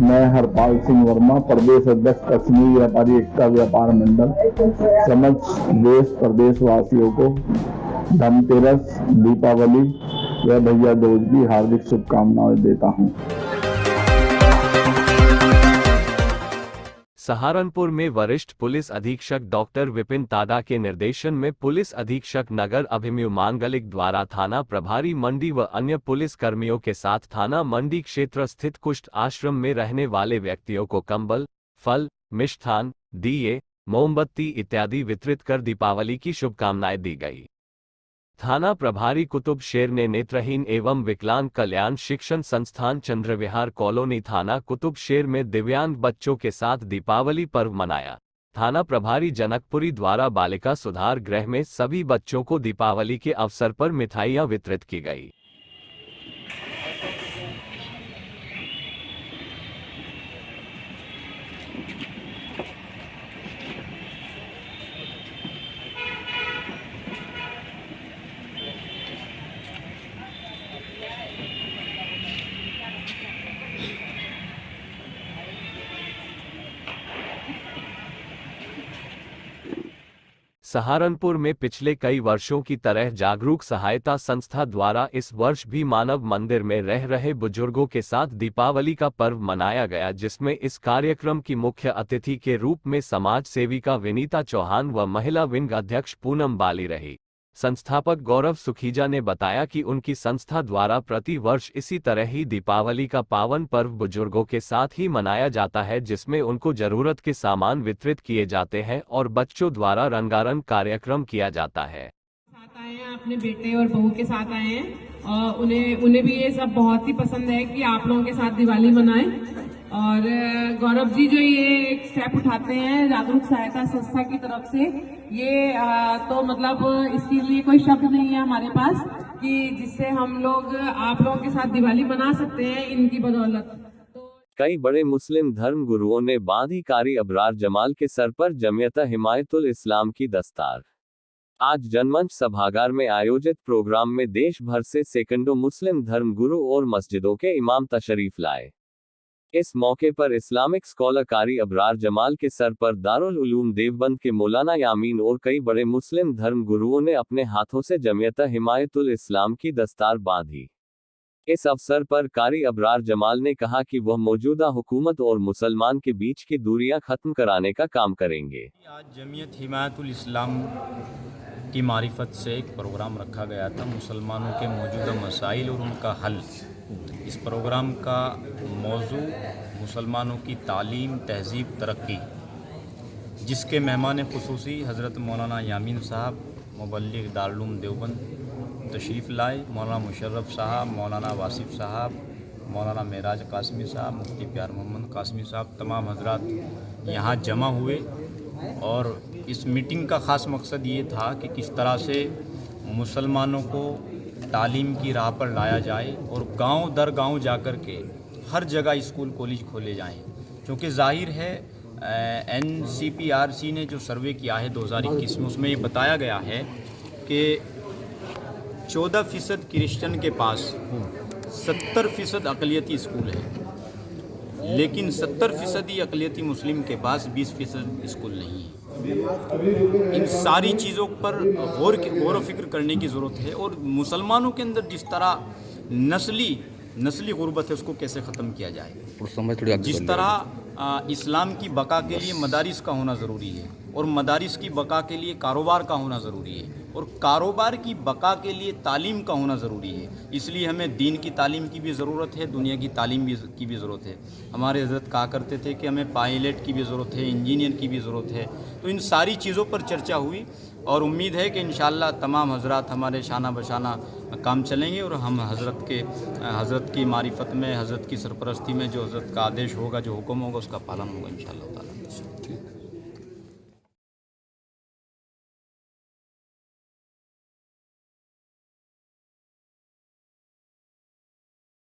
मैं हरपाल सिंह वर्मा, प्रदेश अध्यक्ष कश्मीर व्यापारी एकता व्यापार मंडल, समस्त देश प्रदेश वासियों को धनतेरस, दीपावली व भैया दूज की हार्दिक शुभकामनाएं देता हूं। सहारनपुर में वरिष्ठ पुलिस अधीक्षक डॉक्टर विपिन तादा के निर्देशन में पुलिस अधीक्षक नगर अभिमन्यु मांगलिक द्वारा थाना प्रभारी मंडी व अन्य पुलिस कर्मियों के साथ थाना मंडी क्षेत्र स्थित कुष्ठ आश्रम में रहने वाले व्यक्तियों को कंबल, फल, मिष्ठान, दिए, मोमबत्ती इत्यादि वितरित कर दीपावली की शुभकामनाएं दी गई। थाना प्रभारी कुतुब शेर ने नेत्रहीन एवं विकलांग कल्याण शिक्षण संस्थान चंद्रविहार कॉलोनी थाना कुतुब शेर में दिव्यांग बच्चों के साथ दीपावली पर्व मनाया। थाना प्रभारी जनकपुरी द्वारा बालिका सुधार गृह में सभी बच्चों को दीपावली के अवसर पर मिठाइयां वितरित की गई। सहारनपुर में पिछले कई वर्षों की तरह जागरूक सहायता संस्था द्वारा इस वर्ष भी मानव मंदिर में रह रहे बुजुर्गों के साथ दीपावली का पर्व मनाया गया, जिसमें इस कार्यक्रम की मुख्य अतिथि के रूप में समाज सेविका विनीता चौहान व महिला विंग अध्यक्ष पूनम बाली रही। संस्थापक गौरव सुखीजा ने बताया कि उनकी संस्था द्वारा प्रति वर्ष इसी तरह ही दीपावली का पावन पर्व बुजुर्गों के साथ ही मनाया जाता है, जिसमें उनको जरूरत के सामान वितरित किए जाते हैं और बच्चों द्वारा रंगारंग कार्यक्रम किया जाता है। साथ आए हैं, अपने बेटे और बहू के साथ आए हैं और उन्हें भी ये सब बहुत ही पसंद है कि आप लोगों के साथ दिवाली मनाएं। और गौरव जी जो ये एक स्टेप उठाते हैं जागरूक सहायता संस्था की तरफ से, ये तो मतलब इसके लिए कोई शब्द नहीं है हमारे पास कि जिससे हम लोग आप लोगों के साथ दिवाली मना सकते हैं इनकी बदौलत। कई बड़े मुस्लिम धर्म गुरुओं ने बांधी कारी अबरार जमाल के सर पर जमियत हिमायतुल इस्लाम की दस्तार। आज जनमंच सभागार में आयोजित प्रोग्राम में देश भर से सैकड़ों मुस्लिम धर्म गुरु और मस्जिदों के इमाम तशरीफ लाए। इस मौके पर इस्लामिक स्कॉलर कारी अबरार जमाल के सर पर दारुल उलूम देवबंद के मौलाना यामीन और कई बड़े मुस्लिम धर्म गुरुओं ने अपने हाथों से जमियत हिमायतुल इस्लाम की दस्तार बांधी। इस अवसर पर कारी अबरार जमाल ने कहा कि वह मौजूदा हुकूमत और मुसलमान के बीच की दूरियां खत्म कराने का काम करेंगे। आज जमियत हिमायतुल इस्लाम की मारिफत से एक प्रोग्राम रखा गया था, मुसलमानों के मौजूदा मसाइल और उनका हल। इस प्रोग्राम का मौजू मुसलमानों की तालीम, तहजीब, तरक्की, जिसके मेहमान खुसूसी हज़रत मौलाना यामीन साहब मुबल्लिग दारुल उलूम देवबंद तशरीफ़ लाए। मौलाना मुशर्रफ साहब, मौलाना वासिफ साहब, मौलाना मेराज कासमी साहब, मुफ्ती प्यार मोहम्मद कासमी साहब, तमाम हजरात यहाँ जमा हुए और इस मीटिंग का ख़ास मकसद ये था कि किस तरह से मुसलमानों को तालीम की राह पर लाया जाए और गांव दर गांव जाकर के हर जगह स्कूल कॉलेज खोले जाएं, क्योंकि जाहिर है NCPRC ने जो सर्वे किया है 2021 में, उसमें ये बताया गया है कि 14% क्रिश्चियन के पास 70% अक़लियती स्कूल है, लेकिन 70% अक़लियती मुस्लिम के पास 20% स्कूल नहीं है। इन सारी चीज़ों पर गौर व फिक्र करने की ज़रूरत है और मुसलमानों के अंदर जिस तरह नस्ली गुर्बत है उसको कैसे ख़त्म किया जाए। जिस तरह इस्लाम की बका के लिए मदारिस का होना ज़रूरी है और मदारिस की बका के लिए कारोबार का होना ज़रूरी है और कारोबार की बका के लिए तालीम का होना ज़रूरी है। इसलिए हमें दीन की तालीम की भी ज़रूरत है, दुनिया की तालीम की भी ज़रूरत है। हमारे हज़रत कहा करते थे कि हमें पायलट की भी ज़रूरत है, इंजीनियर की भी ज़रूरत है। तो इन सारी चीज़ों पर चर्चा हुई और उम्मीद है कि इंशाअल्लाह तमाम हजरात हमारे शाना बशाना काम चलेंगे और हम हज़रत की मारिफत में, हज़रत की सरपरस्ती में जो हज़रत का आदेश होगा, जो हुक्म होगा, उसका पालन होगा इंशाअल्लाह ताला।